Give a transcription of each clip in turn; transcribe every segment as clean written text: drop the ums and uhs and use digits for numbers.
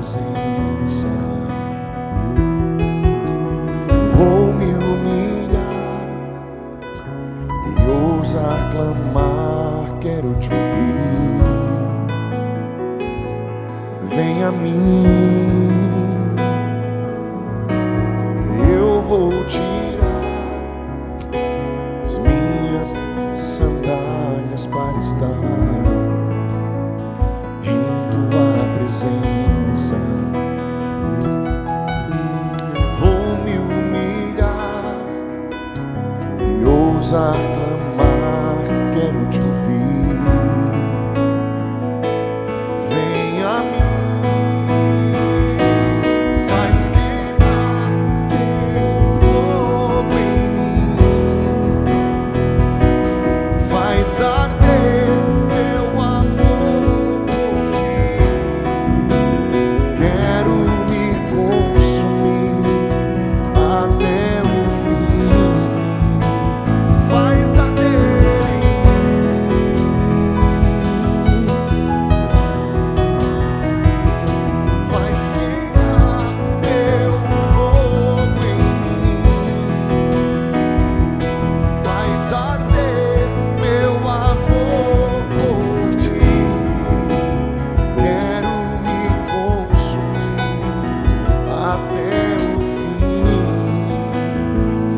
presença. Vou me humilhar e ousar clamar, quero te ouvir. Vem a mim, eu vou tirar as minhas sandálias para estar em tua presença. Vou me humilhar e ousar clamar, quero te ouvir. Vem a mim. Arder teu amor por ti, quero me consumir até o fim. Faz arder em mim, faz queimar teu fogo em mim,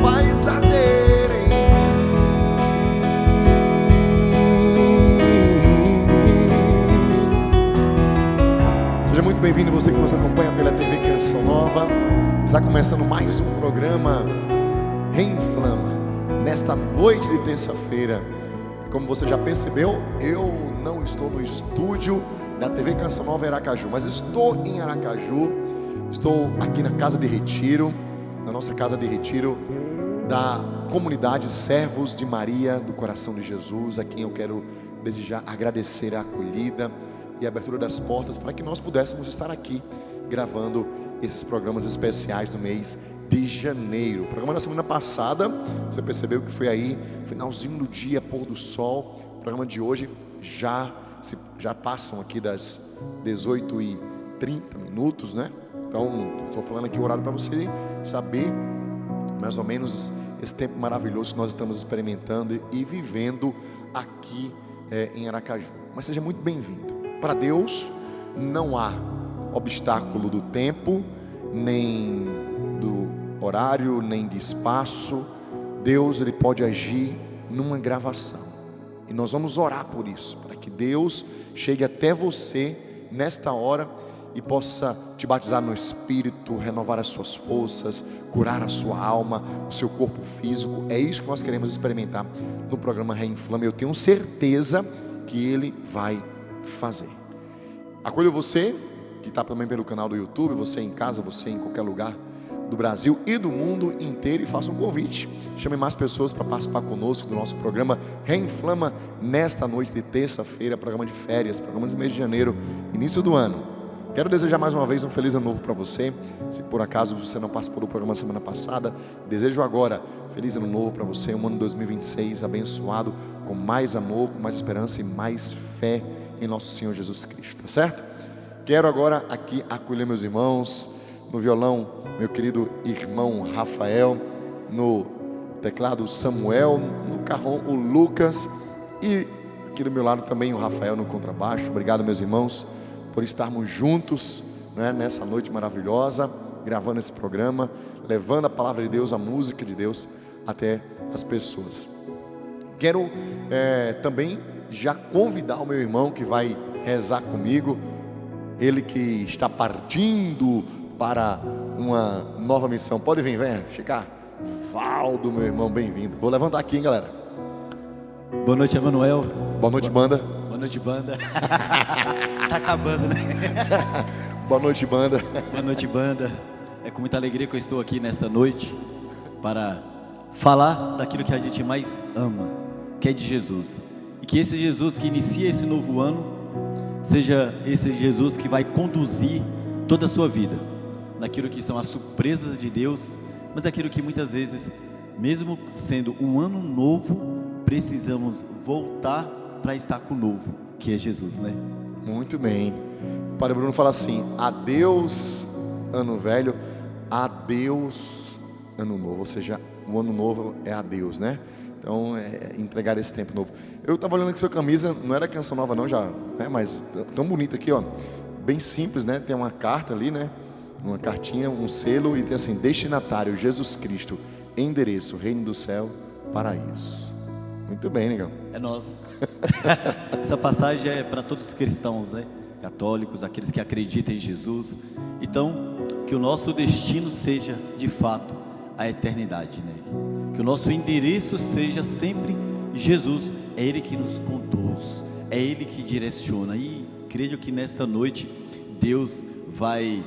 faz arder bem-vindo você que nos acompanha pela TV Canção Nova. Está começando mais um programa Reinflama, nesta noite de terça-feira. Como você já percebeu, eu não estou no estúdio da TV Canção Nova em Aracaju, mas estou em Aracaju. Estou aqui na casa de retiro, na nossa casa de retiro da comunidade Servos de Maria do Coração de Jesus, a quem eu quero desde já agradecer a acolhida e a abertura das portas para que nós pudéssemos estar aqui gravando esses programas especiais do mês de janeiro. O programa da semana passada, você percebeu que foi aí, finalzinho do dia, pôr do sol. O programa de hoje já passam aqui das 18h30, né? Então, estou falando aqui o horário para você saber mais ou menos esse tempo maravilhoso que nós estamos experimentando e vivendo aqui em Aracaju. Mas seja muito bem-vindo. Para Deus não há obstáculo do tempo, nem do horário, nem de espaço. Deus, Ele pode agir numa gravação. E nós vamos orar por isso, para que Deus chegue até você nesta hora e possa te batizar no Espírito, renovar as suas forças, curar a sua alma, o seu corpo físico. É isso que nós queremos experimentar no programa Reinflama. Eu tenho certeza que Ele vai fazer. Acolho você que está também pelo canal do YouTube, você em casa, você em qualquer lugar do Brasil e do mundo inteiro, e faça um convite, chame mais pessoas para participar conosco do nosso programa Reinflama nesta noite de terça-feira, programa de férias, programa de mês de janeiro, início do ano. Quero desejar mais uma vez um feliz ano novo para você. Se por acaso você não participou do programa semana passada, desejo agora feliz ano novo para você, um ano 2026 abençoado, com mais amor, com mais esperança e mais fé em nosso Senhor Jesus Cristo, tá certo? Quero agora aqui acolher meus irmãos. No violão, meu querido irmão Rafael, no teclado Samuel, no carrom o Lucas, e aqui do meu lado também o Rafael no contrabaixo. Obrigado, meus irmãos, por estarmos juntos, né, nessa noite maravilhosa, gravando esse programa, levando a palavra de Deus, a música de Deus até as pessoas. Quero também já convidar o meu irmão que vai rezar comigo, ele que está partindo para uma nova missão. Pode vir, vem, chegar. Valdo, meu irmão, bem-vindo. Vou levantar aqui, hein, galera. Boa noite, Emanuel. Boa noite, banda. Boa noite, banda. Tá acabando, né? Boa noite, banda. Boa noite, banda. É com muita alegria que eu estou aqui nesta noite para falar daquilo que a gente mais ama, que é de Jesus. E que esse Jesus que inicia esse novo ano seja esse Jesus que vai conduzir toda a sua vida naquilo que são as surpresas de Deus, mas aquilo que muitas vezes, mesmo sendo um ano novo, precisamos voltar para estar com o novo, que é Jesus, né? Muito bem. Padre Bruno fala assim: adeus ano velho, adeus ano novo. Ou seja, o ano novo é adeus, né? Então é entregar esse tempo novo. Eu estava olhando aqui sua camisa, não era Canção Nova não já, né? Mas tão bonita aqui, ó. Bem simples, né? Tem uma carta ali, né? Uma cartinha, um selo, e tem assim: destinatário Jesus Cristo, endereço Reino do Céu, Paraíso. Muito bem, negão. É nós. Essa passagem é para todos os cristãos, né? Católicos, aqueles que acreditam em Jesus. Então, que o nosso destino seja de fato a eternidade nele. Que o nosso endereço seja sempre Jesus. É Ele que nos conduz, é Ele que direciona. E creio que nesta noite Deus vai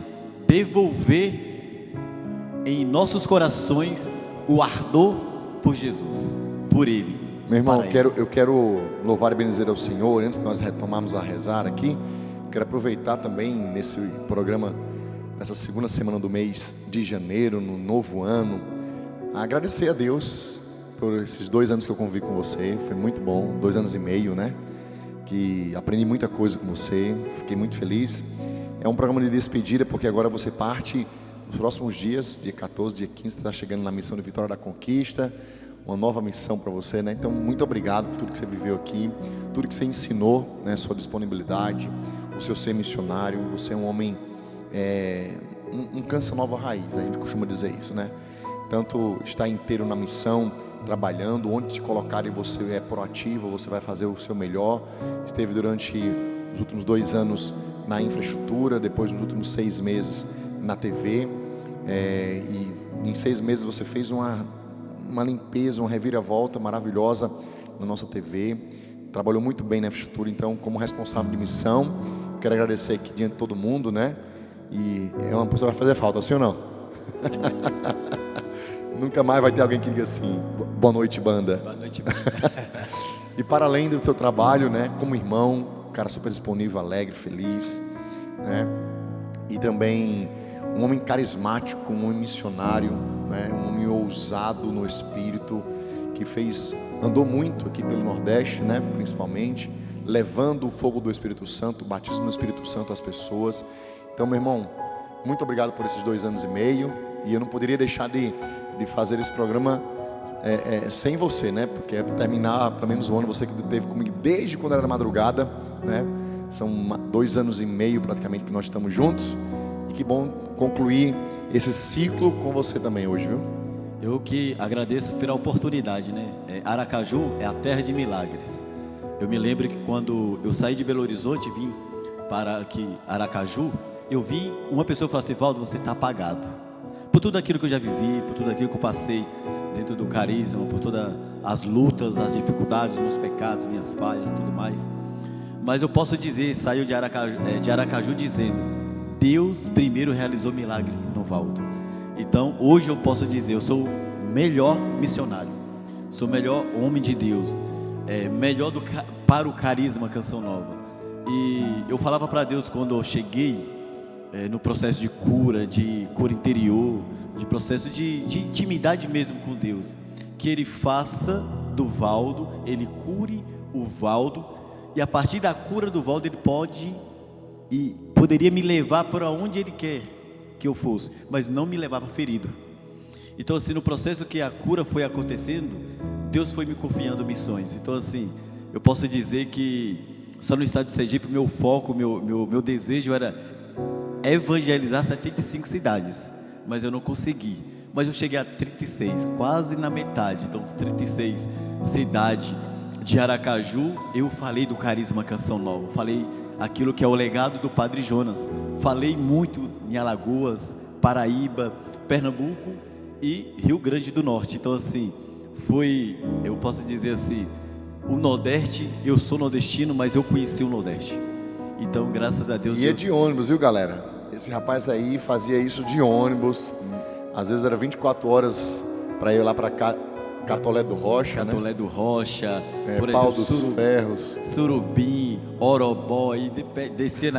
devolver em nossos corações o ardor por Jesus, por Ele. Meu irmão, eu quero louvar e bendizer ao Senhor. Antes de nós retomarmos a rezar aqui, quero aproveitar também nesse programa, nessa segunda semana do mês de janeiro, no novo ano, agradecer a Deus por esses 2 anos que eu convivi com você. Foi muito bom, 2 anos e meio, né? Que aprendi muita coisa com você, fiquei muito feliz. É um programa de despedida, porque agora você parte nos próximos dias, dia 14, dia 15, está chegando na missão de Vitória da Conquista, uma nova missão para você, né? Então, muito obrigado por tudo que você viveu aqui, tudo que você ensinou, né? Sua disponibilidade, o seu ser missionário. Você é um homem, um Canção Nova raiz, a gente costuma dizer isso, né? Tanto está inteiro na missão, trabalhando, onde te colocarem você é proativo, você vai fazer o seu melhor. Esteve durante os últimos 2 anos na infraestrutura, depois nos últimos 6 meses na TV, e em 6 meses você fez uma limpeza, uma reviravolta maravilhosa na nossa TV, trabalhou muito bem na infraestrutura. Então, como responsável de missão, quero agradecer aqui diante de todo mundo, né? E é uma pessoa que vai fazer falta, sim ou não? Nunca mais vai ter alguém que diga assim: boa noite, banda. Boa noite, banda. E para além do seu trabalho, né, como irmão, cara super disponível, alegre, feliz, né? E também um homem carismático, um homem missionário, né? Um homem ousado no espírito, que andou muito aqui pelo Nordeste, né, principalmente, levando o fogo do Espírito Santo, o batismo no Espírito Santo às pessoas. Então, meu irmão, muito obrigado por esses 2 anos e meio. E eu não poderia deixar de fazer esse programa sem você, né? Porque é terminar pelo menos o ano, você que esteve comigo desde quando era madrugada, né? São 2 anos e meio praticamente que nós estamos juntos. E que bom concluir esse ciclo com você também hoje, viu? Eu que agradeço pela oportunidade, né? Aracaju é a terra de milagres. Eu me lembro que quando eu saí de Belo Horizonte e vim para aqui, Aracaju, eu vi uma pessoa falar assim: Valdo, você está apagado. Por tudo aquilo que eu já vivi, por tudo aquilo que eu passei dentro do carisma, por todas as lutas, as dificuldades, meus pecados, minhas falhas, tudo mais. Mas eu posso dizer, saiu de Aracaju dizendo: Deus primeiro realizou milagre no Valdo. Então hoje eu posso dizer, eu sou o melhor missionário, sou o melhor homem de Deus, melhor para o carisma Canção Nova. E eu falava para Deus quando eu cheguei no processo de cura interior, de processo de intimidade mesmo com Deus, que Ele faça do Valdo, Ele cure o Valdo, e a partir da cura do Valdo Ele poderia me levar para onde Ele quer que eu fosse, mas não me levava ferido. Então assim, no processo que a cura foi acontecendo, Deus foi me confiando missões. Então assim, eu posso dizer que só no estado de Sergipe, meu foco, meu desejo era evangelizar 75 cidades, mas eu não consegui. Mas eu cheguei a 36, quase na metade. Então, 36 cidades de Aracaju, eu falei do carisma Canção Nova, falei aquilo que é o legado do Padre Jonas, falei muito em Alagoas, Paraíba, Pernambuco e Rio Grande do Norte. Então assim, eu posso dizer assim, o Nordeste, eu sou nordestino, mas eu conheci o Nordeste. Então, graças a Deus. E é de ônibus, viu, galera? Esse rapaz aí fazia isso de ônibus. Às vezes era 24 horas para ir lá para Catolé do Rocha, Catolé, né? do Rocha, por exemplo, Pau dos Ferros, Surubim, Orobó, e descia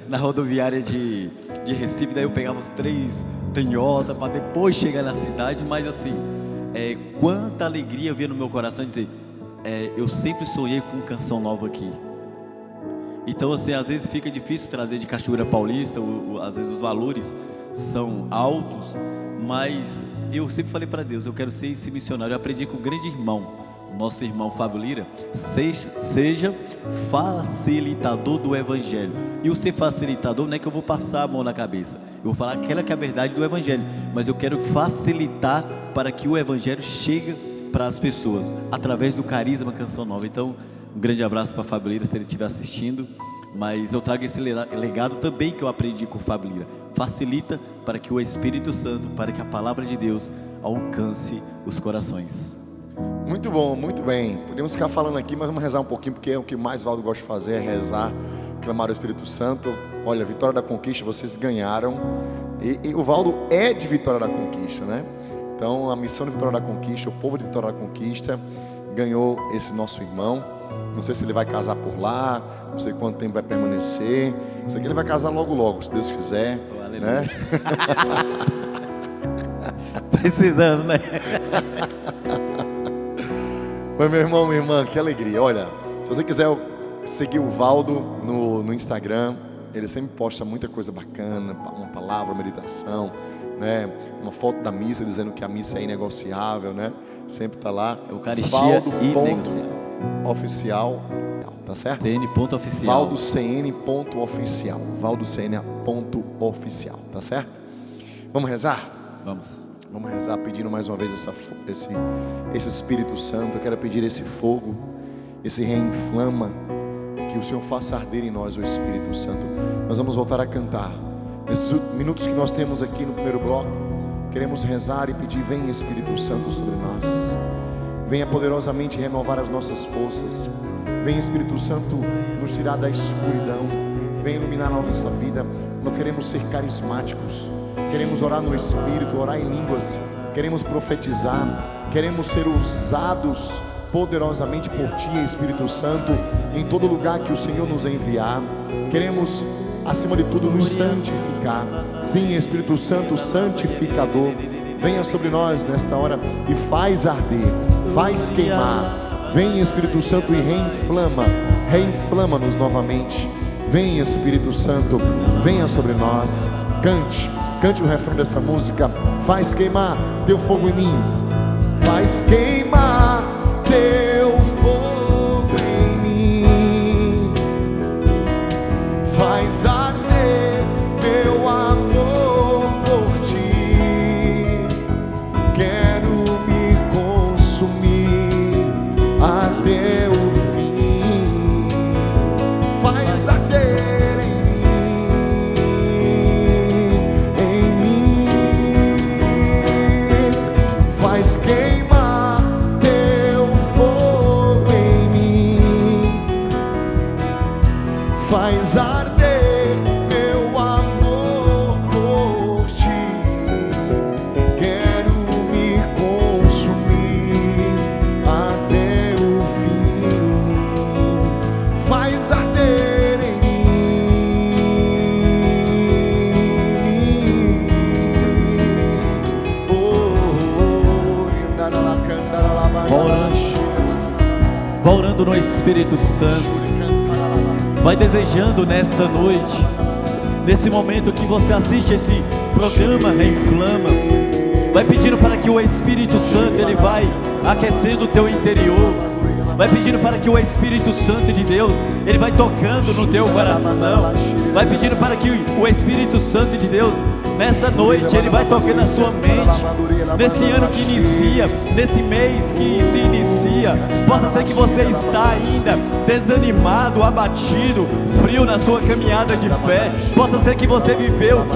na rodoviária de Recife. Daí eu pegava os 3 Toyota para depois chegar na cidade. Mas assim, quanta alegria eu via no meu coração dizer, eu sempre sonhei com Canção Nova aqui. Então assim, às vezes fica difícil trazer de Cachoeira Paulista, às vezes os valores são altos, mas eu sempre falei para Deus, eu quero ser esse missionário. Eu aprendi com o grande irmão, o nosso irmão Fábio Lira, seja facilitador do evangelho. E o ser facilitador não é que eu vou passar a mão na cabeça, eu vou falar aquela que é a verdade do evangelho, mas eu quero facilitar para que o evangelho chegue para as pessoas, através do carisma Canção Nova. Então, um grande abraço para Fábio Lira, se ele estiver assistindo. Mas eu trago esse legado também que eu aprendi com o Fábio Lira. Facilita para que o Espírito Santo, para que a palavra de Deus alcance os corações. Muito bom, muito bem. Podemos ficar falando aqui, mas vamos rezar um pouquinho, porque é o que mais Valdo gosta de fazer, é rezar, clamar ao Espírito Santo. Olha, Vitória da Conquista, vocês ganharam. E o Valdo é de Vitória da Conquista, né? Então, a missão de Vitória da Conquista, o povo de Vitória da Conquista ganhou esse nosso irmão. Não sei se ele vai casar por lá, não sei quanto tempo vai permanecer. Isso aqui ele vai casar logo logo, se Deus quiser, né? Precisando, né? Mas meu irmão, minha irmã, que alegria. Olha, se você quiser seguir o Valdo no Instagram, ele sempre posta muita coisa bacana, uma palavra, uma meditação, né? Uma foto da missa dizendo que a missa é inegociável, né? Sempre tá lá. Eucaristia Oficial, tá certo? CN.oficial. ValdoCN.oficial. ValdoCN.oficial, tá certo? Vamos rezar? Vamos. Vamos rezar pedindo mais uma vez esse Espírito Santo. Eu quero pedir esse fogo, esse reinflama, que o Senhor faça arder em nós o Espírito Santo. Nós vamos voltar a cantar. Nesses minutos que nós temos aqui no primeiro bloco, queremos rezar e pedir: vem Espírito Santo sobre nós. Venha poderosamente renovar as nossas forças. Venha Espírito Santo nos tirar da escuridão. Venha iluminar a nossa vida. Nós queremos ser carismáticos. Queremos orar no Espírito, orar em línguas. Queremos profetizar. Queremos ser usados poderosamente por Ti, Espírito Santo, em todo lugar que o Senhor nos enviar. Queremos, acima de tudo, nos santificar. Sim, Espírito Santo santificador, venha sobre nós nesta hora e faz arder, faz queimar. Vem Espírito Santo e reinflama-nos novamente. Vem Espírito Santo, venha sobre nós. Cante o refrão dessa música. Faz queimar teu fogo em mim. Faz queimar teu fogo em mim. Faz arder meu amor por Ti. Quero me consumir até o fim. Faz arder em mim. Faz queimar teu fogo em mim. Faz arder meu amor por Ti. Quero me consumir até o fim. Faz arder em mim. Vai orando no Espírito Santo. Vai desejando nesta noite, nesse momento que você assiste esse programa Reinflama, vai pedindo para que o Espírito Santo ele vai aquecendo o teu interior. Vai pedindo para que o Espírito Santo de Deus ele vai tocando no teu coração. Vai pedindo para que o Espírito Santo de Deus nesta noite ele vai tocando a sua mente. Nesse ano que inicia, nesse mês que se inicia, possa ser que você está ainda desanimado, abatido, frio na sua caminhada de fé. Possa ser que você viveu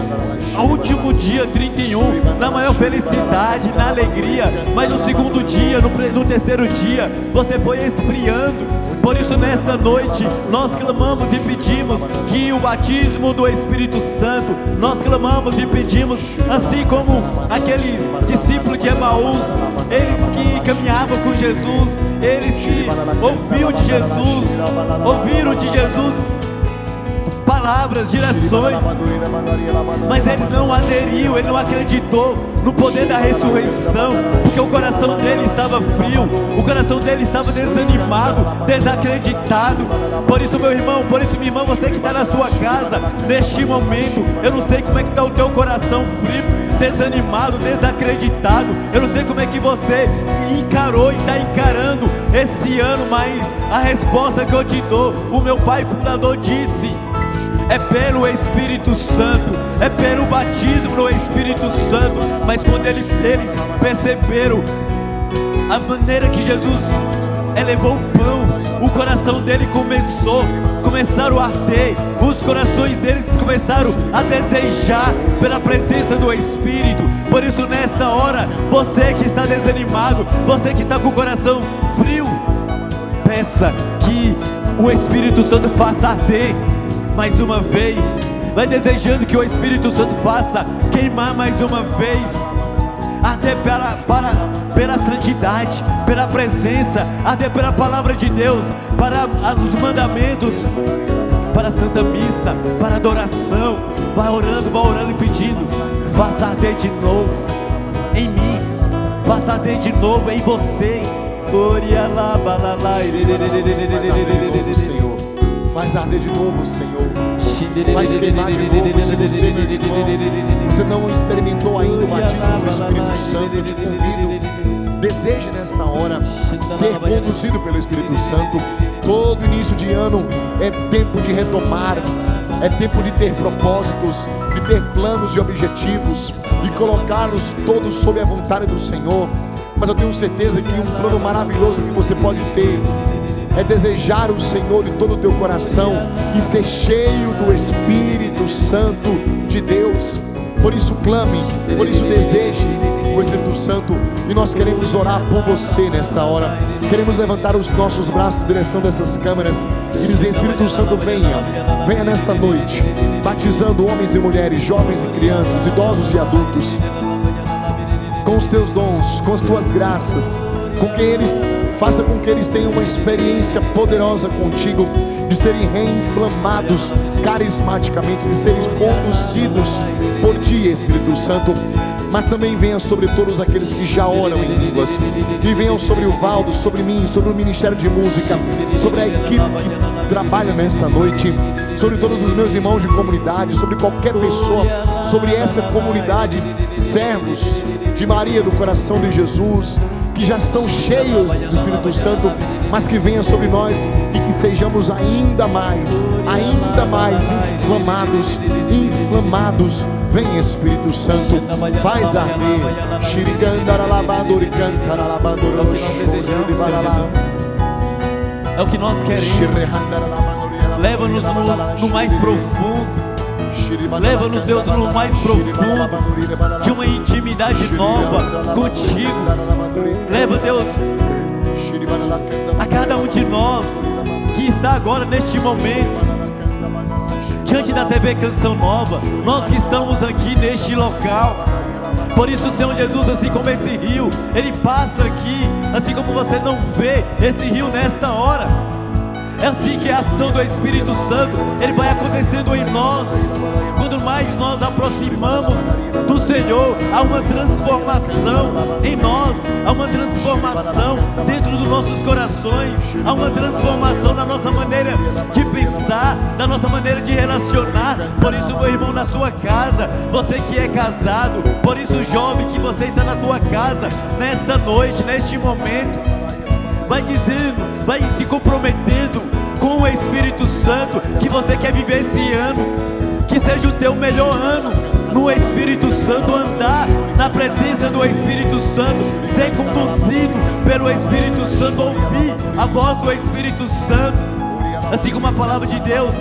o último dia 31 na maior felicidade, na alegria, mas no segundo dia, no terceiro dia, você foi esfriando. Por isso nesta noite nós clamamos e pedimos que o batismo do Espírito Santo, nós clamamos e pedimos, assim como aqueles discípulos de Emaús, eles que caminhavam com Jesus, eles que ouviram de Jesus, palavras, direções, mas eles não aderiu, ele não acreditou no poder da ressurreição, porque o coração dele estava frio, o coração dele estava desanimado, desacreditado. Por isso, meu irmão, por isso, minha irmã, você que está na sua casa, neste momento, eu não sei como é que está o teu coração frio, desanimado, desacreditado. Eu não sei como é que você encarou e está encarando esse ano, mas a resposta que eu te dou, o meu pai fundador disse: é pelo Espírito Santo, é pelo batismo no Espírito Santo. Mas quando eles perceberam a maneira que Jesus elevou o pão, o coração dele começaram a arder, os corações deles começaram a desejar pela presença do Espírito. Por isso, nesta hora, você que está desanimado, você que está com o coração frio, peça que o Espírito Santo faça arder mais uma vez. Vai desejando que o Espírito Santo faça queimar mais uma vez, arder pela santidade, pela presença, arder pela palavra de Deus, para os mandamentos, para a Santa Missa, para a adoração. Vai orando e pedindo: faça arder de novo em mim, faça arder de novo em você. Senhor, faz arder de novo, Senhor. Faz queimar de novo. Se você não experimentou ainda o batismo do Espírito Santo, eu te convido, deseje nessa hora ser conduzido pelo Espírito Santo. Todo início de ano é tempo de retomar, é tempo de ter propósitos, de ter planos e objetivos, de colocá-los todos sob a vontade do Senhor. Mas eu tenho certeza que um plano maravilhoso que você pode ter é desejar o Senhor de todo o teu coração e ser cheio do Espírito Santo de Deus. Por isso clame, por isso deseje o Espírito Santo. E nós queremos orar por você nessa hora. Queremos levantar os nossos braços na direção dessas câmeras e dizer: Espírito Santo, venha nesta noite, batizando homens e mulheres, jovens e crianças, idosos e adultos, com os teus dons, com as tuas graças, faça com que eles tenham uma experiência poderosa contigo, de serem reinflamados carismaticamente, de serem conduzidos por ti, Espírito Santo. Mas também venha sobre todos aqueles que já oram em línguas, que venham sobre o Valdo, sobre mim, sobre o Ministério de Música, sobre a equipe que trabalha nesta noite, sobre todos os meus irmãos de comunidade, sobre qualquer pessoa, sobre essa comunidade, servos de Maria do Coração de Jesus, que já são cheios do Espírito Santo, mas que venha sobre nós e que sejamos ainda mais inflamados. Vem, Espírito Santo, faz arder. É o que nós queremos. Leva-nos no mais profundo. Leva-nos, Deus, no mais profundo de uma intimidade nova contigo. Leva, Deus, a cada um de nós que está agora neste momento diante da TV Canção Nova, nós que estamos aqui neste local. Por isso, Senhor Jesus, assim como esse rio, ele passa aqui, assim como você não vê esse rio nesta hora, é assim que a ação do Espírito Santo, ele vai acontecendo em nós. Quando mais nós aproximamos do Senhor, há uma transformação em nós, há uma transformação dentro dos nossos corações, há uma transformação na nossa maneira de pensar, na nossa maneira de relacionar. Por isso, meu irmão, na sua casa, você que é casado, por isso, jovem, que você está na tua casa, nesta noite, neste momento, vai dizendo, vai se comprometendo com o Espírito Santo, que você quer viver esse ano, que seja o teu melhor ano no Espírito Santo, andar na presença do Espírito Santo, ser conduzido pelo Espírito Santo, ouvir a voz do Espírito Santo, assim como a palavra de Deus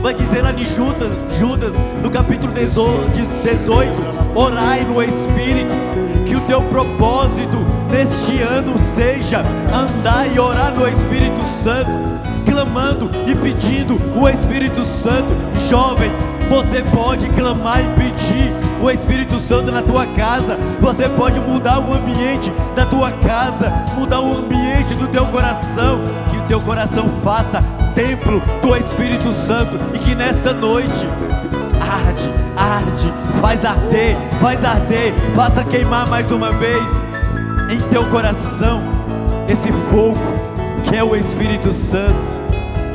vai dizer lá de Judas, no capítulo 18, orai no Espírito. Que o teu propósito neste ano seja andar e orar no Espírito Santo, clamando e pedindo o Espírito Santo. Jovem, você pode clamar e pedir o Espírito Santo na tua casa. Você pode mudar o ambiente da tua casa, mudar o ambiente do teu coração. Que o teu coração faça templo do Espírito Santo, e que nessa noite arde, faz arder, faça queimar mais uma vez em teu coração esse fogo que é o Espírito Santo.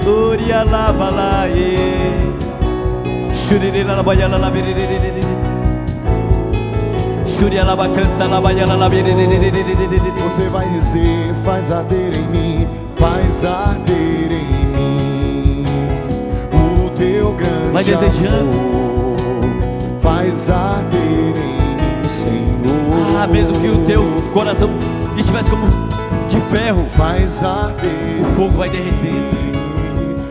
Doria la balaie, shurira la baiala la berere, shuria la bacanta la baiala la berere. Você vai dizer: faz arder em mim, faz arder em mim o teu grande vai desejando amor, faz arder em mim, Senhor. Mesmo que o teu coração estivesse como de ferro, faz arder, o fogo vai derretendo.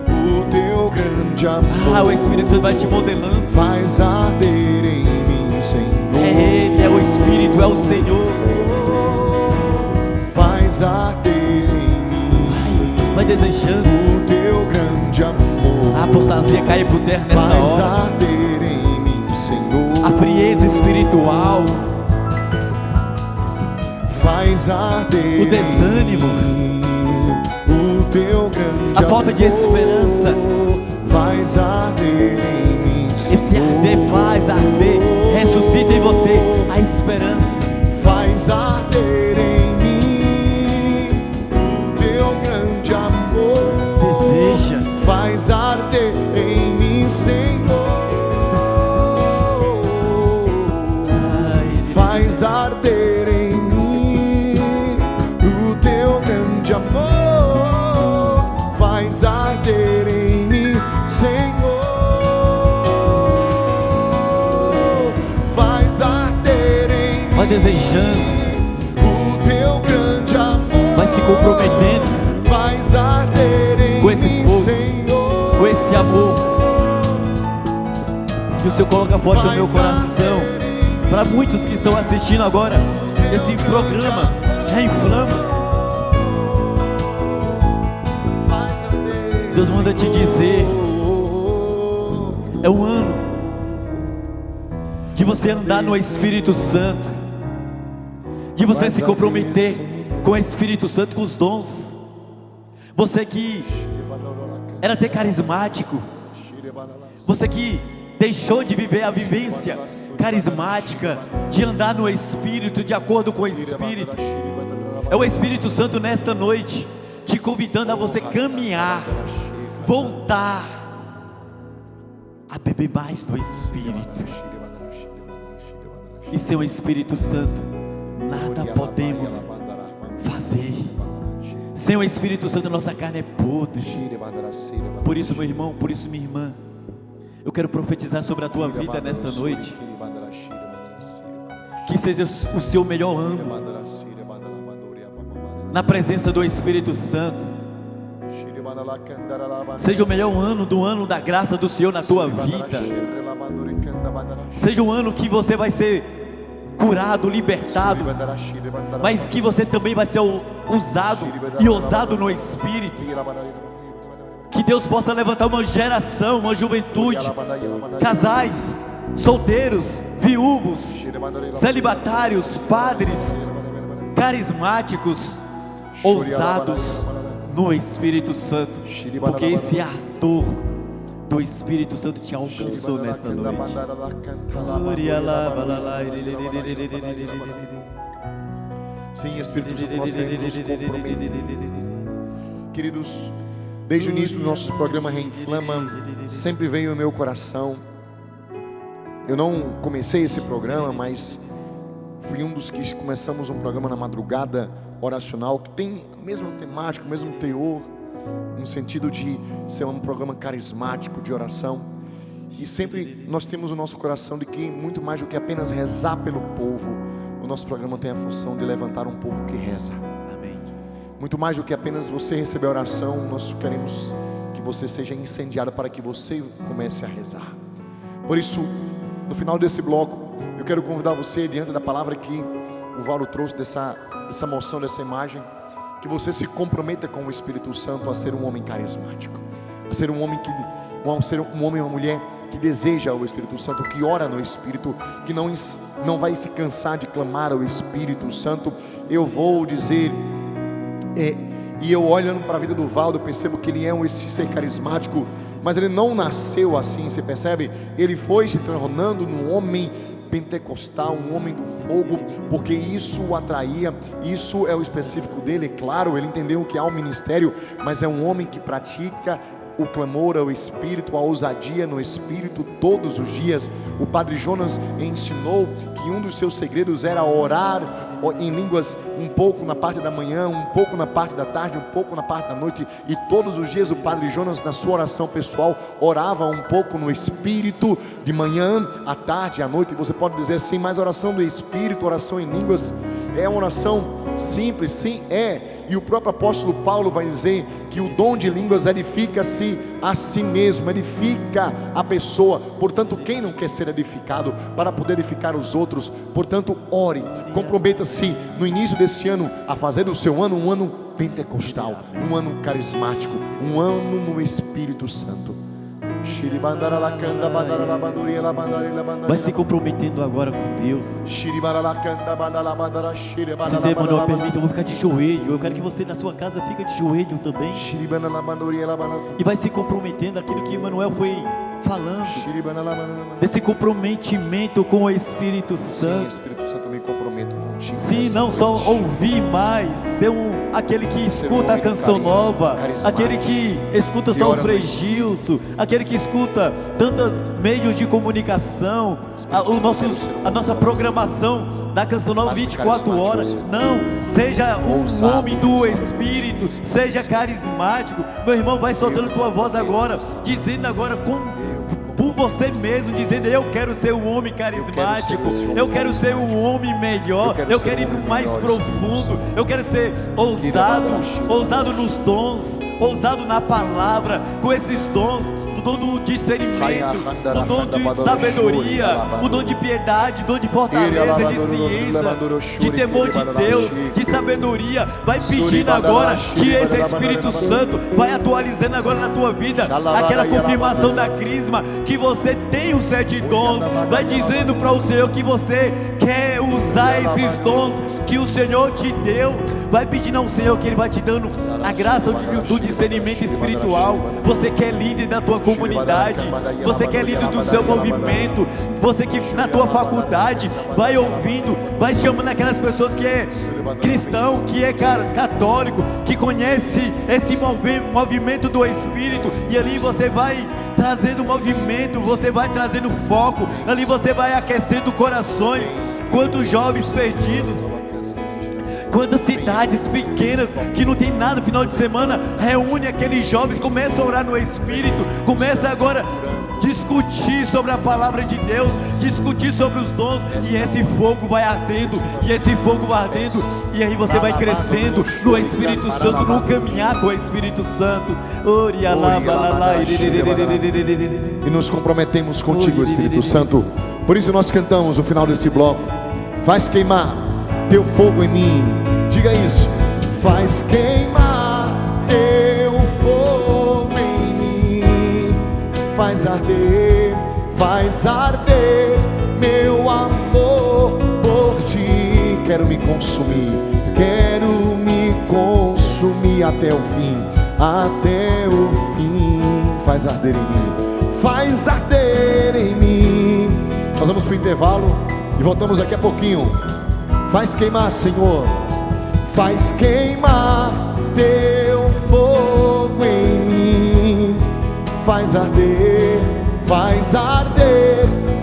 O teu grande amor, o Espírito Santo vai te modelando. faz arder em mim, Senhor. É Ele, é o Espírito, é o Senhor. Faz arder em mim, vai desejando o teu grande amor. A apostasia cair por terra nesta faz hora. arder em mim, Senhor. A frieza espiritual, faz arder o desânimo, o teu grande a falta de esperança, faz arder em mim, Senhor. Esse arder faz arder, ressuscita em você a esperança. Faz arder em mim o teu grande amor. Deseja, faz arder em mim, Senhor. Faz arder em mim o teu grande amor. Faz arder em mim, Senhor. Faz arder em mim, vai desejando, o teu grande amor. vai se comprometendo, faz arder em com esse mim, fogo, Senhor. com esse amor que o Senhor coloca forte no meu coração. Para muitos que estão assistindo agora esse programa, Reinflama, Deus manda te dizer: é um ano de você andar no Espírito Santo, de você se comprometer com o Espírito Santo, com os dons. Você que era até carismático, você que deixou de viver a vivência carismática, de andar no Espírito, de acordo com o Espírito. É o Espírito Santo nesta noite te convidando a você caminhar, voltar a beber mais do Espírito. E sem o Espírito Santo nada podemos fazer. Sem o Espírito Santo nossa carne é podre. Por isso, meu irmão, por isso, minha irmã, eu quero profetizar sobre a tua vida nesta noite. Que seja o seu melhor ano na presença do Espírito Santo. Seja o melhor ano do ano da graça do Senhor na tua vida. Seja um ano que você vai ser curado, libertado, mas que você também vai ser usado e ousado no Espírito. Que Deus possa levantar uma geração, uma juventude, casais, solteiros, viúvos, celibatários, padres, carismáticos, ousados no Espírito Santo, porque esse ardor do Espírito Santo te alcançou nesta noite. Sim, Espírito Santo, nós queremos nos comprometer. Queridos, desde o início do nosso programa Reinflama, sempre veio no meu coração. Eu não comecei esse programa, mas fui um dos que começamos um programa na madrugada oracional, que tem a mesma temática, o mesmo teor, no sentido de ser um programa carismático de oração. E sempre nós temos o nosso coração de que, muito mais do que apenas rezar pelo povo, o nosso programa tem a função de levantar um povo que reza. Amém. Muito mais do que apenas você receber a oração, nós queremos que você seja incendiado para que você comece a rezar. Por isso, no final desse bloco, eu quero convidar você, diante da palavra que o Vauro trouxe, dessa moção, dessa imagem, que você se comprometa com o Espírito Santo a ser um homem carismático, a ser um homem um homem e uma mulher que deseja o Espírito Santo, que ora no Espírito, que não vai se cansar de clamar ao Espírito Santo. Eu vou dizer, E eu olhando para a vida do Valdo, eu percebo que ele é esse ser carismático, mas ele não nasceu assim, você percebe? Ele foi se tornando um homem pentecostal, um homem do fogo, porque isso o atraía. Isso é o específico dele, é claro, ele entendeu que há um ministério, mas é um homem que pratica o clamor ao Espírito, a ousadia no Espírito todos os dias. O Padre Jonas ensinou que um dos seus segredos era orar em línguas um pouco na parte da manhã, um pouco na parte da tarde, um pouco na parte da noite. E todos os dias o Padre Jonas, na sua oração pessoal, orava um pouco no Espírito, de manhã, à tarde, à noite. E você pode dizer assim, mas oração do Espírito, oração em línguas, é uma oração simples? Sim, é. E o próprio apóstolo Paulo vai dizer que o dom de línguas edifica-se a si mesmo, edifica a pessoa. Portanto, quem não quer ser edificado para poder edificar os outros? Portanto, ore, comprometa-se no início desse ano a fazer do seu ano um ano pentecostal, um ano carismático, um ano no Espírito Santo. Vai se comprometendo agora com Deus. Se você, Emanuel, permite, eu vou ficar de joelho. Eu quero que você na sua casa fique de joelho também. E vai se comprometendo aquilo que Emanuel foi falando, desse comprometimento com o Espírito Santo. Sim, Espírito Santo, eu me comprometo contigo. Sim, não só ouvir mais, ser aquele que escuta a canção nova, aquele que escuta só o Frei Gilson, aquele que escuta tantos meios de comunicação, a nossa programação da Canção Nova 24 horas. Não, seja um homem do Espírito, seja carismático. Meu irmão, vai soltando tua voz agora, dizendo agora por você mesmo, dizendo: eu quero ser um homem carismático, eu quero ser um homem melhor, eu quero ir no mais profundo, eu quero ser ousado nos dons, ousado na palavra, com esses dons, o dom do discernimento, o dom de sabedoria, o dom de piedade, o dom de fortaleza, de ciência, de temor de Deus, de sabedoria. Vai pedindo agora que esse Espírito Santo vai atualizando agora na tua vida aquela confirmação da crisma, que você tem os 7 dons. Vai dizendo para o Senhor que você quer usar esses dons que o Senhor te deu. Vai pedindo ao Senhor que Ele vai te dando a graça do discernimento espiritual. Você que é líder da tua comunidade, você que é líder do seu movimento, você que na tua faculdade vai ouvindo, vai chamando aquelas pessoas que é cristão, que é católico, que conhece esse movimento do Espírito, e ali você vai trazendo movimento, você vai trazendo foco, ali você vai aquecendo corações. Quantos jovens perdidos, quantas cidades pequenas que não tem nada no final de semana, reúne aqueles jovens, começa a orar no Espírito, começa agora a discutir sobre a palavra de Deus, discutir sobre os dons, e esse fogo vai ardendo, e aí você vai crescendo no Espírito Santo, no caminhar com o Espírito Santo. E nos comprometemos contigo, Espírito Santo. Por isso nós cantamos no final desse bloco: faz queimar teu fogo em mim. Diga isso: faz queimar teu fogo em mim. Faz arder meu amor por ti. Quero me consumir até o fim, Faz arder em mim. Nós vamos para o intervalo e voltamos daqui a pouquinho. Faz queimar, Senhor, faz queimar teu fogo em mim. Faz arder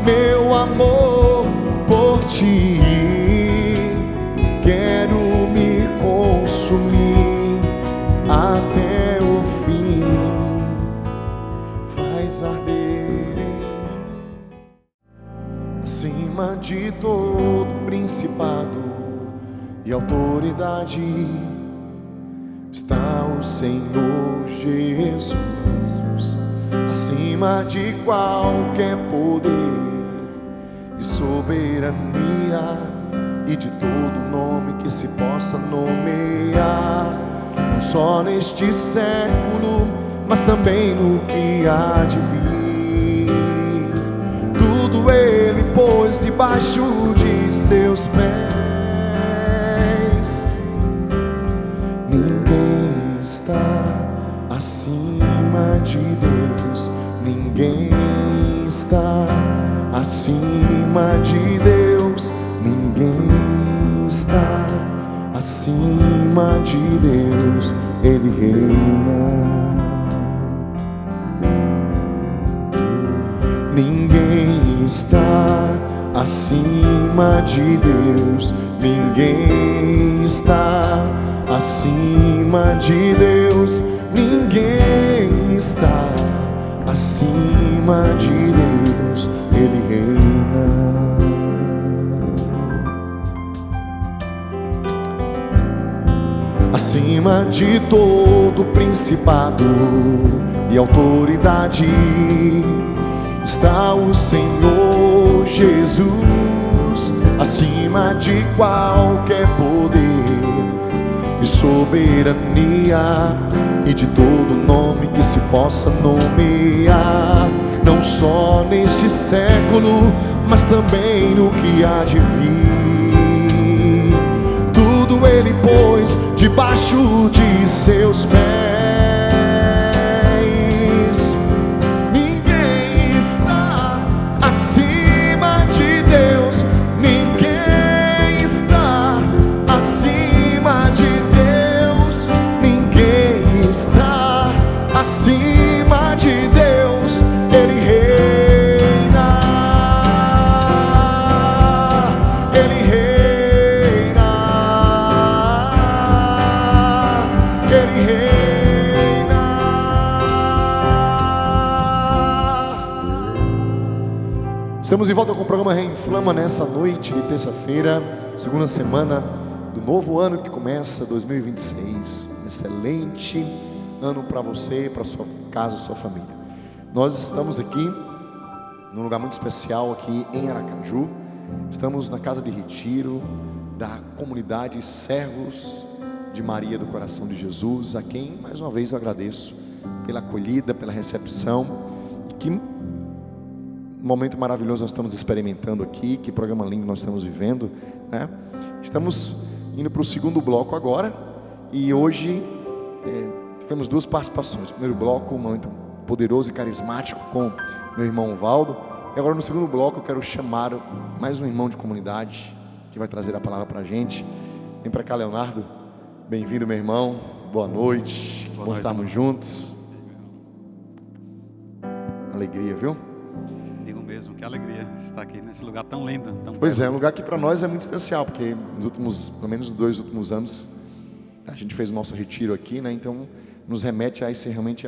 meu amor por ti. Quero me consumir até o fim. Faz arder em mim. Acima de todo principado e autoridade está o Senhor Jesus. Acima de qualquer poder e soberania, e de todo nome que se possa nomear, não só neste século, mas também no que há de vir. Tudo Ele pôs debaixo de seus pés. Ninguém está acima de Deus. Ninguém está acima de Deus. Ninguém está acima de Deus. Ele reina. Ninguém está acima de Deus. Ninguém está acima de Deus. Ninguém está acima de Deus. Ele reina. Acima de todo principado e autoridade está o Senhor Jesus. Acima de qualquer poder e soberania e de todo nome que se possa nomear, não só neste século, mas também no que há de vir. Tudo Ele pôs debaixo de seus pés. Ninguém está acima de Deus. Ninguém está acima de Deus. Ninguém está acima de Deus. Ele reina. Ele reina. Ele reina. Estamos de volta com o programa Reinflama nessa noite de terça-feira, segunda semana do novo ano que começa, 2026. Um excelente ano para você, para sua casa, sua família. Nós estamos aqui num lugar muito especial aqui em Aracaju. Estamos na casa de retiro da comunidade Servos de Maria do Coração de Jesus, a quem mais uma vez eu agradeço pela acolhida, pela recepção. E que momento maravilhoso nós estamos experimentando aqui, que programa lindo nós estamos vivendo, né? Estamos indo para o segundo bloco agora, e hoje tivemos duas participações. No primeiro bloco, um momento poderoso e carismático com meu irmão Valdo, e agora no segundo bloco eu quero chamar mais um irmão de comunidade que vai trazer a palavra para a gente. Vem para cá, Leonardo. Bem-vindo, meu irmão. Boa noite. Bom estarmos juntos. Alegria, viu? Digo mesmo, que alegria estar aqui nesse lugar tão lindo, tão Pois belo. é, um lugar que para nós é muito especial, porque nos últimos, pelo menos nos 2 últimos anos, a gente fez o nosso retiro aqui, né? Então nos remete a esse realmente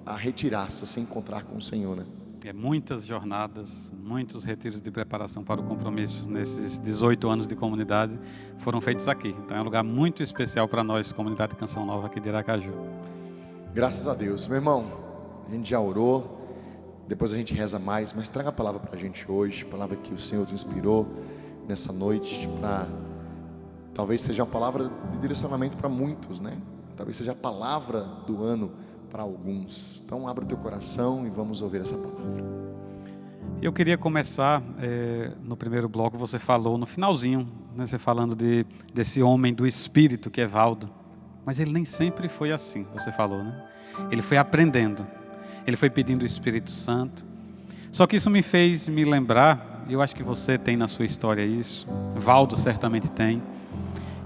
a retirar-se, a se encontrar com o Senhor, né? Muitas jornadas, muitos retiros de preparação para o compromisso nesses 18 anos de comunidade foram feitos aqui. Então é um lugar muito especial para nós, comunidade Canção Nova aqui de Aracaju. Graças a Deus. Meu irmão, a gente já orou, depois a gente reza mais, mas traga a palavra para a gente hoje, palavra que o Senhor te inspirou nessa noite, para talvez seja uma palavra de direcionamento para muitos, né? Talvez seja a palavra do ano para alguns. Então abra o teu coração e vamos ouvir essa palavra. Eu queria começar, no primeiro bloco você falou, no finalzinho, né, você falando desse homem do Espírito que é Valdo. Mas ele nem sempre foi assim, você falou, né? Ele foi aprendendo, ele foi pedindo o Espírito Santo. Só que isso me fez me lembrar, e eu acho que você tem na sua história isso, Valdo certamente tem.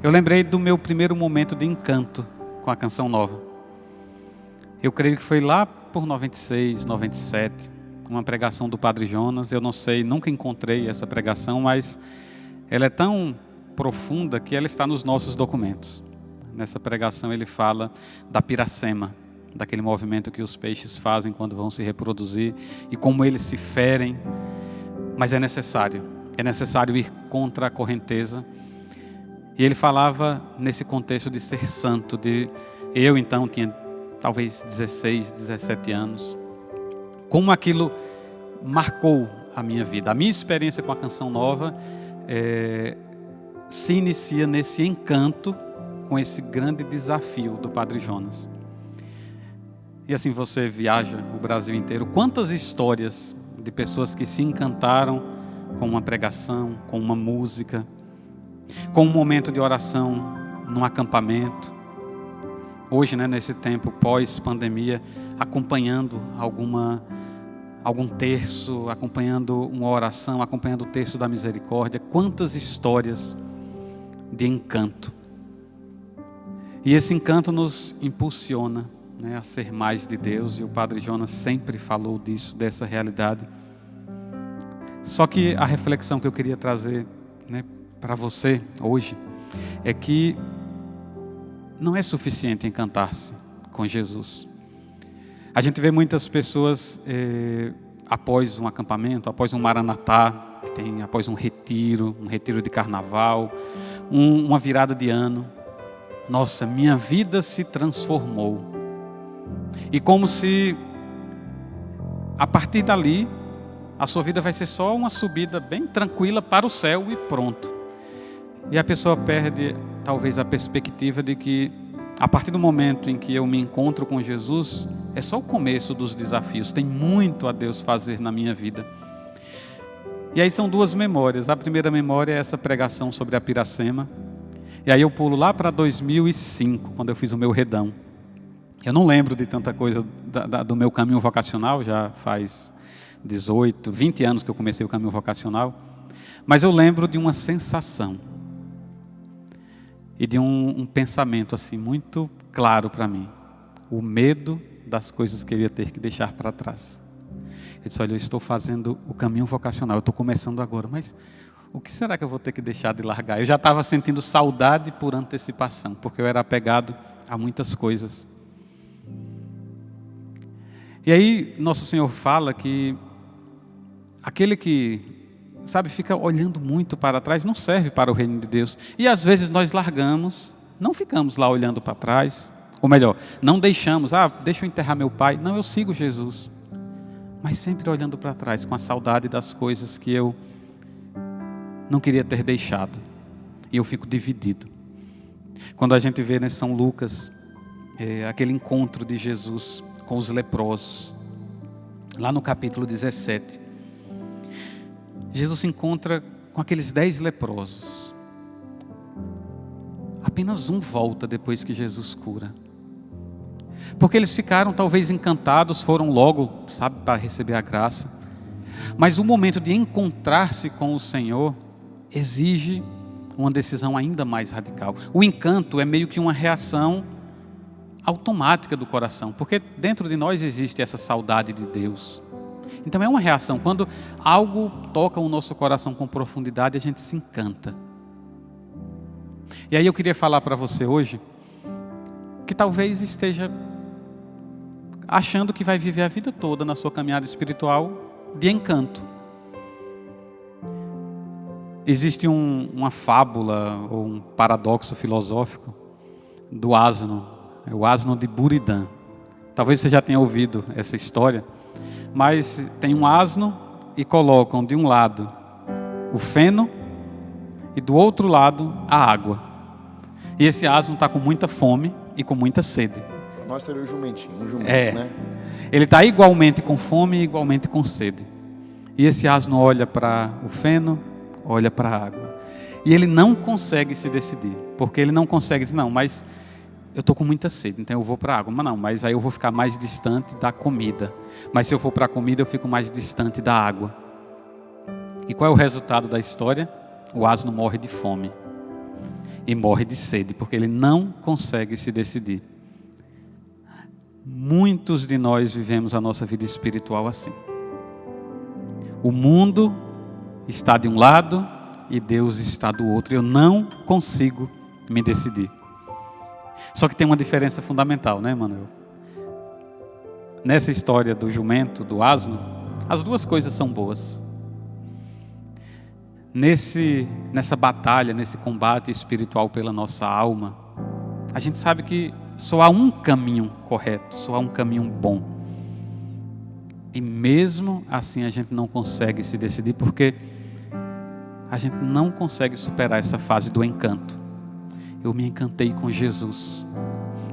Eu lembrei do meu primeiro momento de encanto com a Canção Nova. Eu creio que foi lá por 96, 97, uma pregação do Padre Jonas. Eu não sei, nunca encontrei essa pregação, mas ela é tão profunda que ela está nos nossos documentos. Nessa pregação ele fala da piracema, daquele movimento que os peixes fazem quando vão se reproduzir e como eles se ferem. Mas é necessário ir contra a correnteza. E ele falava nesse contexto de ser santo, eu então tinha talvez 16, 17 anos. Como aquilo marcou a minha vida. A minha experiência com a Canção Nova se inicia nesse encanto com esse grande desafio do Padre Jonas. E assim você viaja o Brasil inteiro. Quantas histórias de pessoas que se encantaram com uma pregação, com uma música, com um momento de oração num acampamento, hoje, né, nesse tempo pós-pandemia, acompanhando algum terço, acompanhando uma oração, acompanhando o terço da misericórdia, quantas histórias de encanto. E esse encanto nos impulsiona, né, a ser mais de Deus, e o Padre Jonas sempre falou disso, dessa realidade. Só que a reflexão que eu queria trazer, né, para você hoje é que não é suficiente encantar-se com Jesus. A gente vê muitas pessoas após um acampamento, após um Maranatá, após um retiro de carnaval, uma virada de ano. Nossa, minha vida se transformou. E como se a partir dali a sua vida vai ser só uma subida bem tranquila para o céu e pronto. E a pessoa perde talvez a perspectiva de que a partir do momento em que eu me encontro com Jesus, é só o começo dos desafios. Tem muito a Deus fazer na minha vida. E aí são duas memórias. A primeira memória é essa pregação sobre a Piracema. E aí eu pulo lá para 2005, quando eu fiz o meu redão. Eu não lembro de tanta coisa do meu caminho vocacional, já faz 18, 20 anos que eu comecei o caminho vocacional. Mas eu lembro de uma sensação e de um pensamento assim muito claro para mim. O medo das coisas que eu ia ter que deixar para trás. Eu disse, olha, eu estou fazendo o caminho vocacional, eu estou começando agora, mas o que será que eu vou ter que deixar de largar? Eu já estava sentindo saudade por antecipação, porque eu era apegado a muitas coisas. E aí, Nosso Senhor fala que aquele que, fica olhando muito para trás, não serve para o reino de Deus. E às vezes nós largamos, não ficamos lá olhando para trás, ou melhor, não deixamos, deixa eu enterrar meu pai. Não, eu sigo Jesus. Mas sempre olhando para trás, com a saudade das coisas que eu não queria ter deixado. E eu fico dividido. Quando a gente vê, né, São Lucas, aquele encontro de Jesus com os leprosos, lá no capítulo 17, Jesus se encontra com aqueles 10 leprosos. Apenas um volta depois que Jesus cura. Porque eles ficaram talvez encantados, foram logo, para receber a graça. Mas o momento de encontrar-se com o Senhor exige uma decisão ainda mais radical. O encanto é meio que uma reação automática do coração, porque dentro de nós existe essa saudade de Deus. Então é uma reação. Quando algo toca o nosso coração com profundidade, a gente se encanta. E aí eu queria falar para você hoje, que talvez esteja achando que vai viver a vida toda na sua caminhada espiritual de encanto. Existe uma fábula ou um paradoxo filosófico do asno, o asno de Buridan. Talvez você já tenha ouvido essa história, mas tem um asno e colocam de um lado o feno e do outro lado a água. E esse asno está com muita fome e com muita sede. Nós seria o jumentinho, né? Ele está igualmente com fome e igualmente com sede. E esse asno olha para o feno, olha para a água. E ele não consegue se decidir. Porque ele não consegue dizer, não, mas eu estou com muita sede, então eu vou para a água. Mas não, mas aí eu vou ficar mais distante da comida. Mas se eu for para a comida, eu fico mais distante da água. E qual é o resultado da história? O asno morre de fome. E morre de sede, porque ele não consegue se decidir. Muitos de nós vivemos a nossa vida espiritual assim. O mundo está de um lado e Deus está do outro. Eu não consigo me decidir. Só que tem uma diferença fundamental, né, Manuel? Nessa história do jumento, do asno, as duas coisas são boas. Nessa batalha, nesse combate espiritual pela nossa alma, a gente sabe que só há um caminho correto, só há um caminho bom. E mesmo assim a gente não consegue se decidir, porque a gente não consegue superar essa fase do encanto. Eu me encantei com Jesus.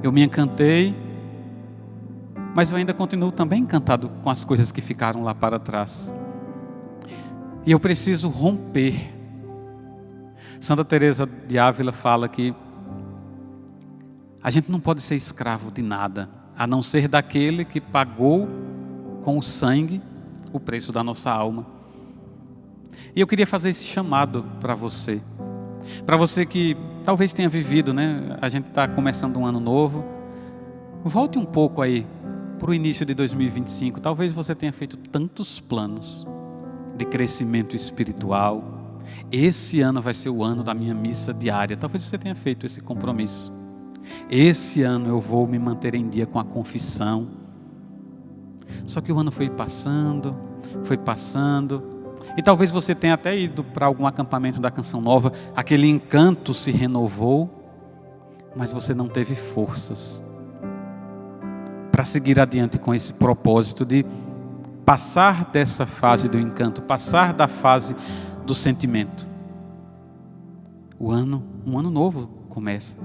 Eu me encantei, mas eu ainda continuo também encantado com as coisas que ficaram lá para trás. E eu preciso romper. Santa Teresa de Ávila fala que A gente não pode ser escravo de nada, a não ser daquele que pagou com o sangue o preço da nossa alma. E eu queria fazer esse chamado para você que talvez tenha vivido, né? A gente está começando um ano novo. Volte um pouco aí para o início de 2025. Talvez você tenha feito tantos planos de crescimento espiritual. Esse ano vai ser o ano da minha missa diária. Talvez você tenha feito esse compromisso. Esse ano eu vou me manter em dia com a confissão. Só que o ano foi passando. E talvez você tenha até ido para algum acampamento da Canção Nova. Aquele encanto se renovou, mas você não teve forças para seguir adiante com esse propósito de passar dessa fase do encanto, passar da fase do sentimento. Um ano novo começa.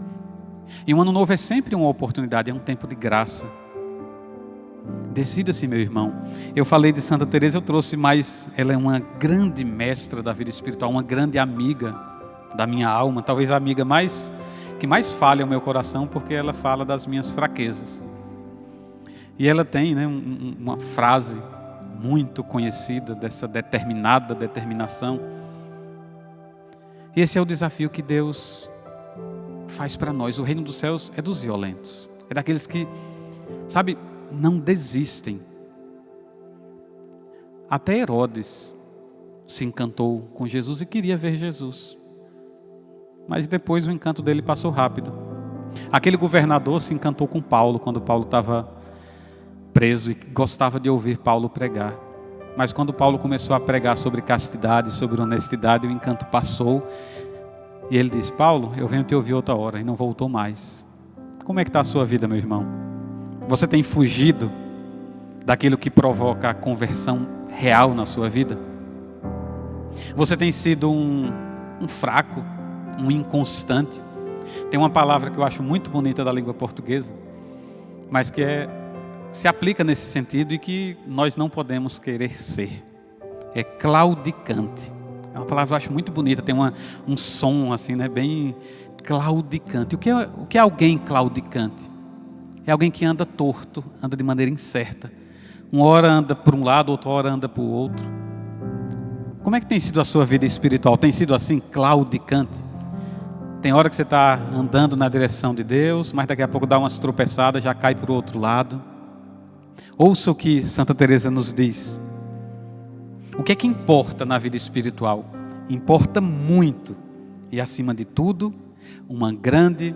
E um ano novo é sempre uma oportunidade, é um tempo de graça. Decida-se, meu irmão. Eu falei de Santa Teresa, eu trouxe, mas ela é uma grande mestra da vida espiritual, uma grande amiga da minha alma, talvez a amiga que mais fale ao meu coração, porque ela fala das minhas fraquezas. E ela tem, né, uma frase muito conhecida dessa determinada determinação. E esse é o desafio que Deus faz para nós. O reino dos céus é dos violentos, é daqueles que, sabe, não desistem. Até Herodes se encantou com Jesus e queria ver Jesus, mas depois o encanto dele passou rápido. Aquele governador se encantou com Paulo quando Paulo estava preso e gostava de ouvir Paulo pregar, mas quando Paulo começou a pregar sobre castidade, sobre honestidade, o encanto passou e ele disse: Paulo, eu venho te ouvir outra hora, e não voltou mais. Como é que está a sua vida, meu irmão? Você tem fugido daquilo que provoca a conversão real na sua vida? Você tem sido um fraco, um inconstante? Tem uma palavra que eu acho muito bonita da língua portuguesa, mas que se aplica nesse sentido e que nós não podemos querer ser. É claudicante. É uma palavra que eu acho muito bonita, tem um som assim, né, bem claudicante. O que é alguém claudicante? É alguém que anda torto, anda de maneira incerta. Uma hora anda por um lado, outra hora anda para o outro. Como é que tem sido a sua vida espiritual? Tem sido assim, claudicante? Tem hora que você está andando na direção de Deus, mas daqui a pouco dá umas tropeçadas, já cai para o outro lado. Ouça o que Santa Teresa nos diz. O que é que importa na vida espiritual? Importa muito, e acima de tudo, uma grande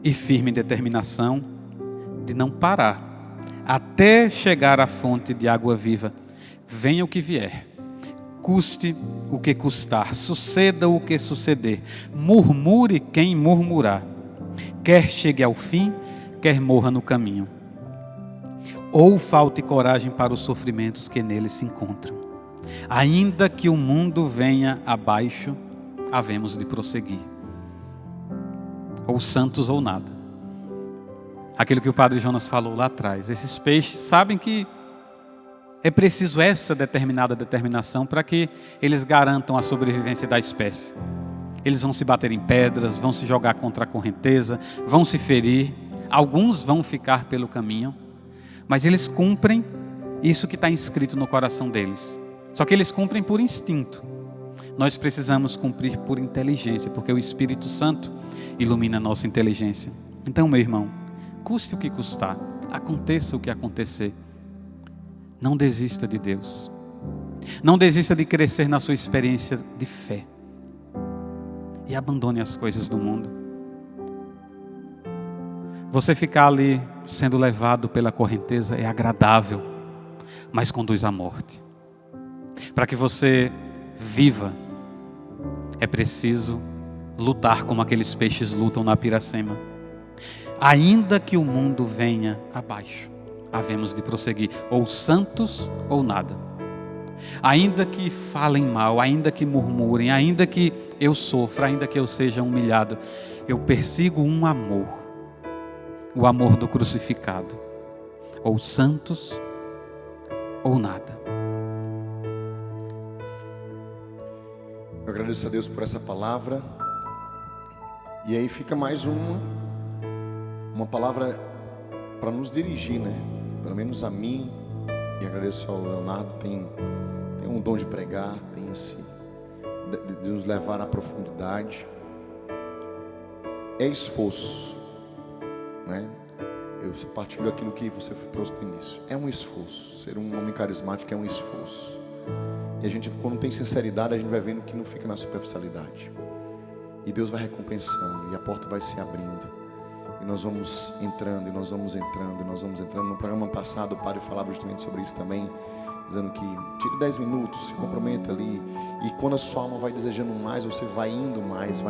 e firme determinação de não parar até chegar à fonte de água viva. Venha o que vier, custe o que custar, suceda o que suceder, murmure quem murmurar, quer chegue ao fim, quer morra no caminho, ou falte coragem para os sofrimentos que nele se encontram. Ainda que o mundo venha abaixo, havemos de prosseguir. Ou santos ou nada. Aquilo que o Padre Jonas falou lá atrás. Esses peixes sabem que é preciso essa determinada determinação para que eles garantam a sobrevivência da espécie. Eles vão se bater em pedras, vão se jogar contra a correnteza, vão se ferir. Alguns vão ficar pelo caminho, mas eles cumprem isso que está inscrito no coração deles. Só que eles cumprem por instinto. Nós precisamos cumprir por inteligência, porque o Espírito Santo ilumina a nossa inteligência. Então, meu irmão, custe o que custar, aconteça o que acontecer, não desista de Deus. Não desista de crescer na sua experiência de fé. E abandone as coisas do mundo. Você ficar ali sendo levado pela correnteza é agradável, mas conduz à morte. Para que você viva, é preciso lutar como aqueles peixes lutam na Piracema. Ainda que o mundo venha abaixo, havemos de prosseguir, ou santos ou nada. Ainda que falem mal, ainda que murmurem, ainda que eu sofra, ainda que eu seja humilhado, eu persigo um amor, o amor do crucificado, ou santos ou nada. Eu agradeço a Deus por essa palavra. E aí fica mais uma uma palavra para nos dirigir, né? Pelo menos a mim, e agradeço ao Leonardo, tem um dom de pregar, tem assim, de nos levar à profundidade. É esforço, né? Eu só partilho aquilo que você trouxe no início. É um esforço. Ser um homem carismático é um esforço. E a gente, quando tem sinceridade, a gente vai vendo que não fica na superficialidade. E Deus vai recompensando, e a porta vai se abrindo. E nós vamos entrando, e nós vamos entrando, e nós vamos entrando. No programa passado, o padre falava justamente sobre isso também, dizendo que tire 10 minutos, se comprometa ali. E quando a sua alma vai desejando mais, você vai indo mais,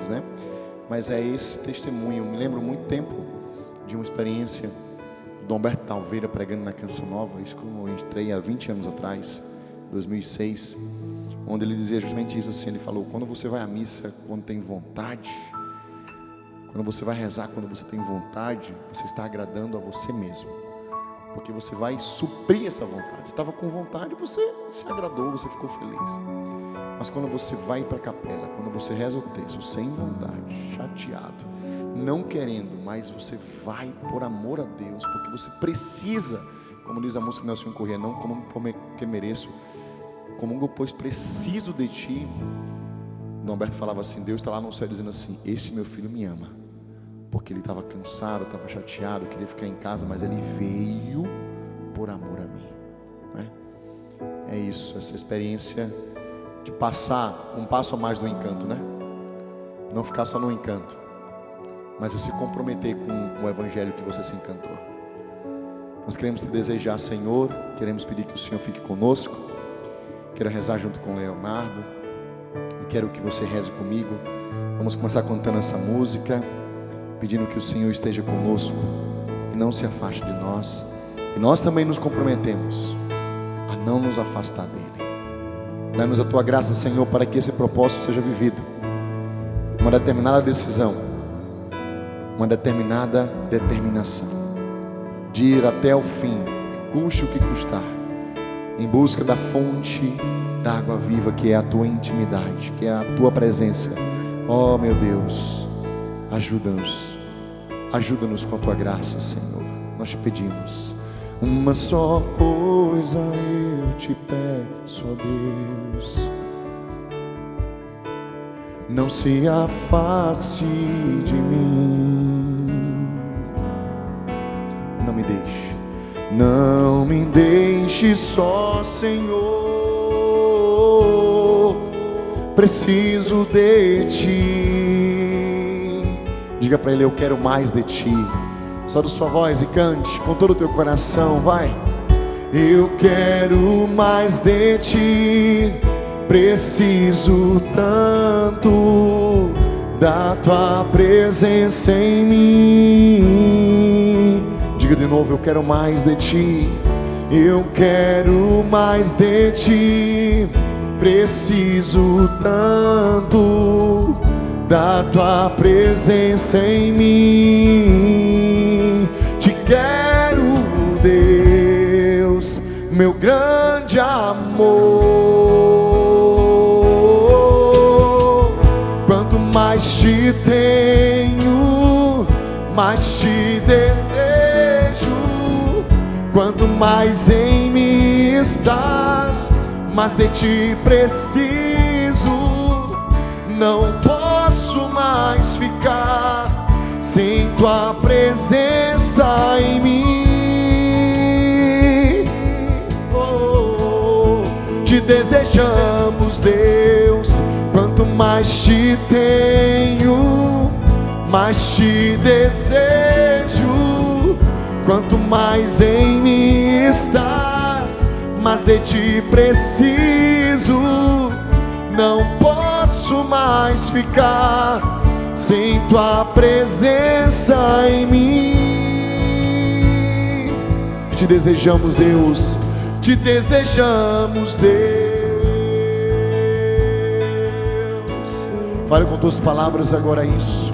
né? Mas é esse testemunho. Eu me lembro muito tempo de uma experiência do Humberto Talveira pregando na Canção Nova. Isso como eu entrei há 20 anos atrás, 2006, onde ele dizia justamente isso assim. Ele falou: quando você vai à missa, quando tem vontade, quando você vai rezar, quando você tem vontade, você está agradando a você mesmo, porque você vai suprir essa vontade. Você estava com vontade, você se agradou, você ficou feliz. Mas quando você vai para a capela, quando você reza o texto sem vontade, chateado, não querendo, mas você vai por amor a Deus, porque você precisa, como diz a música Nelson Corrêa, não como porque mereço, como pois preciso de ti. Dom Humberto falava assim: Deus está lá no céu dizendo assim: esse meu filho me ama, porque ele estava cansado, estava chateado, queria ficar em casa, mas ele veio por amor a mim, né? É isso, essa experiência de passar um passo a mais do encanto, né? Não ficar só no encanto, mas se comprometer com o evangelho que você se encantou. Nós queremos te desejar, Senhor, queremos pedir que o Senhor fique conosco. Quero rezar junto com o Leonardo e quero que você reze comigo. Vamos começar cantando essa música, pedindo que o Senhor esteja conosco e não se afaste de nós. E nós também nos comprometemos a não nos afastar dele. Dá-nos a tua graça, Senhor, para que esse propósito seja vivido. Uma determinada decisão, uma determinada determinação de ir até o fim, custe o que custar, em busca da fonte da água viva, que é a tua intimidade, que é a tua presença. Oh meu Deus, ajuda-nos com a tua graça, Senhor. Nós te pedimos. Uma só coisa eu te peço, ó Deus: não se afaste de mim. Não me deixe só, Senhor. Preciso de ti. Diga para ele: eu quero mais de ti. Só da sua voz e cante com todo o teu coração, vai. Eu quero mais de ti. Preciso tanto da tua presença em mim. Diga de novo: eu quero mais de ti. Eu quero mais de ti. Preciso tanto da tua presença em mim. Te quero, Deus, meu grande amor. Quanto mais te tenho, mais te desejo. Quanto mais em mim estás, mais de ti preciso. Não posso mais ficar sem tua presença em mim. Oh, te desejamos, Deus. Quanto mais te tenho, mais te desejo. Quanto mais em mim estás, mais de ti preciso. Não posso mais ficar sem tua presença em mim. Te desejamos, Deus. Te desejamos, Deus. Fale com tuas palavras agora isso.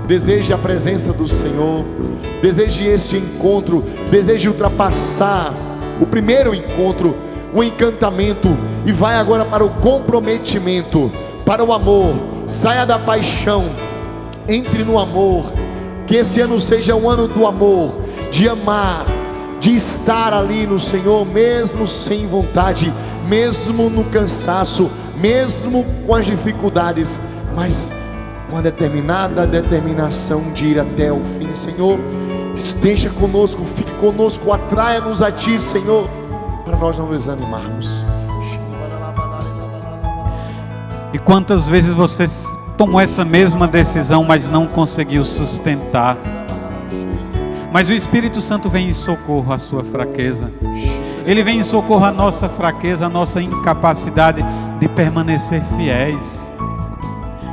Deseje a presença do Senhor. Deseje este encontro. Deseje ultrapassar o primeiro encontro, o encantamento, e vai agora para o comprometimento, para o amor. Saia da paixão, entre no amor, Que esse ano seja um ano do amor, de amar, de estar ali no Senhor, mesmo sem vontade, mesmo no cansaço, mesmo com as dificuldades, mas com a determinação de ir até o fim. Senhor, esteja conosco, fique conosco, atraia-nos a Ti, Senhor, para nós não nos animarmos. E quantas vezes você tomou essa mesma decisão, mas não conseguiu sustentar? Mas o Espírito Santo vem em socorro à sua fraqueza. Ele vem em socorro à nossa fraqueza, à nossa incapacidade de permanecer fiéis.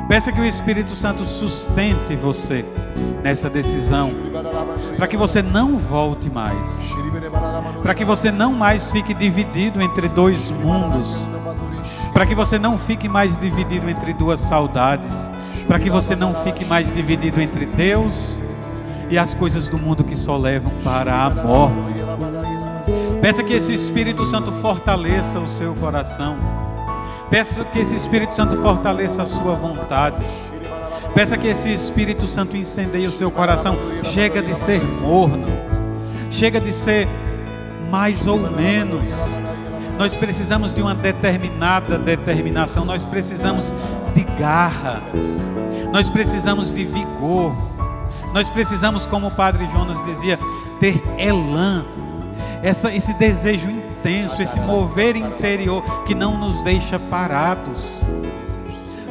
Peça que o Espírito Santo sustente você nessa decisão, para que você não volte mais, para que você não mais fique dividido entre dois mundos, para que você não fique mais dividido entre duas saudades, para que você não fique mais dividido entre Deus e as coisas do mundo que só levam para a morte. Peça que esse Espírito Santo fortaleça o seu coração. Peça que esse Espírito Santo fortaleça a sua vontade. Peça que esse Espírito Santo incendeie o seu coração. Chega de ser morno. Chega de ser mais ou menos. Nós precisamos de uma determinada determinação. Nós precisamos de garra. Nós precisamos de vigor. Nós precisamos, como o Padre Jonas dizia, ter elan. Esse desejo intenso, esse mover interior que não nos deixa parados.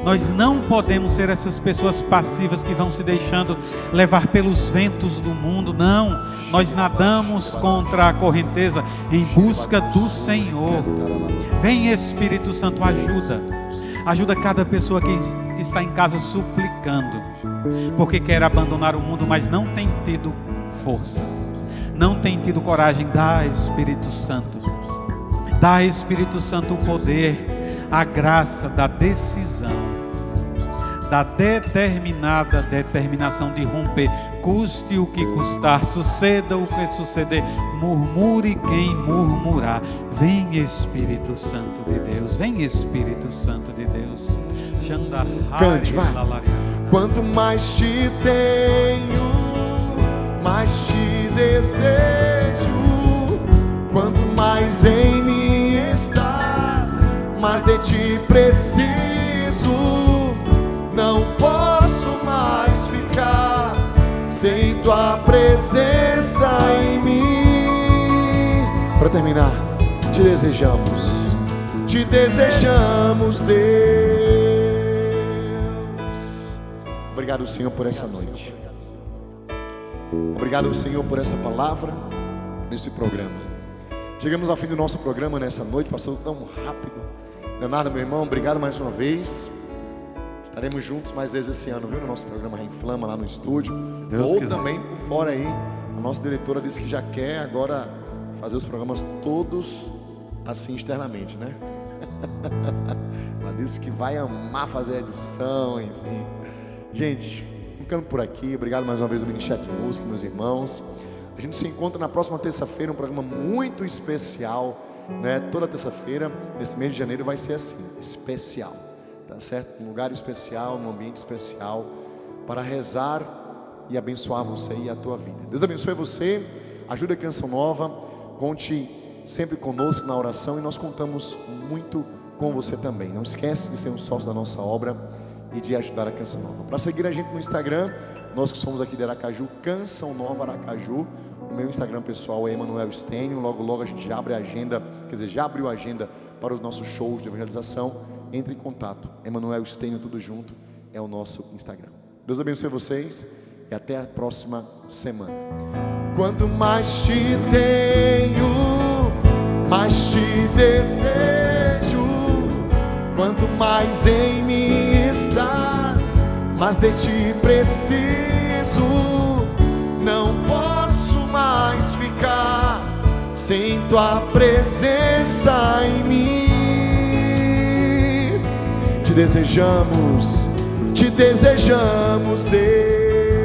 Nós não podemos ser essas pessoas passivas que vão se deixando levar pelos ventos do mundo. Não, nós nadamos contra a correnteza em busca do Senhor. Vem, Espírito Santo, ajuda cada pessoa que está em casa suplicando, porque quer abandonar o mundo, mas não tem tido forças, não tem tido coragem. Dá, Espírito Santo, dá, Espírito Santo, o poder, a graça da decisão, da determinada determinação de romper, custe o que custar, suceda o que suceder, murmure quem murmurar. Vem, Espírito Santo de Deus, vem, Espírito Santo de Deus. Cante, vai. Quanto mais te tenho, mais te desejo. Quanto mais em mim estás, mais de ti preciso. Não posso mais ficar sem tua presença em mim. Para terminar, te desejamos, Deus. Obrigado, Senhor, por essa noite. Obrigado, Senhor, por essa palavra nesse programa. Chegamos ao fim do nosso programa nessa noite. Passou tão rápido. Leonardo, meu irmão, obrigado mais uma vez. Estaremos juntos mais vezes esse ano, viu? No nosso programa Reinflama lá no estúdio. Ou também por fora aí. A nossa diretora disse que já quer agora fazer os programas todos assim externamente, né? Ela disse que vai amar fazer a edição, enfim. Gente, ficando por aqui, obrigado mais uma vez ao Ministério de Música, meus irmãos. A gente se encontra na próxima terça-feira, um programa muito especial, né? Toda terça-feira, nesse mês de janeiro, vai ser assim, especial, tá certo? Um lugar especial, um ambiente especial, para rezar e abençoar você e a tua vida. Deus abençoe você, ajude a Canção Nova, conte sempre conosco na oração e nós contamos muito com você também. Não esquece de ser um sócio da nossa obra e de ajudar a Canção Nova. Para seguir a gente no Instagram, nós que somos aqui de Aracaju, Canção Nova Aracaju. O meu Instagram pessoal é Emanuel Stênio. Logo logo a gente já abre a agenda, já abriu a agenda para os nossos shows de evangelização. Entre em contato, Emanuel Stênio, tudo junto, é o nosso Instagram. Deus abençoe vocês e até a próxima semana. Quanto mais te tenho, mais te desejo. Quanto mais em mim estás, mais de ti preciso. Não posso mais ficar sem tua presença em mim. Te desejamos, Deus.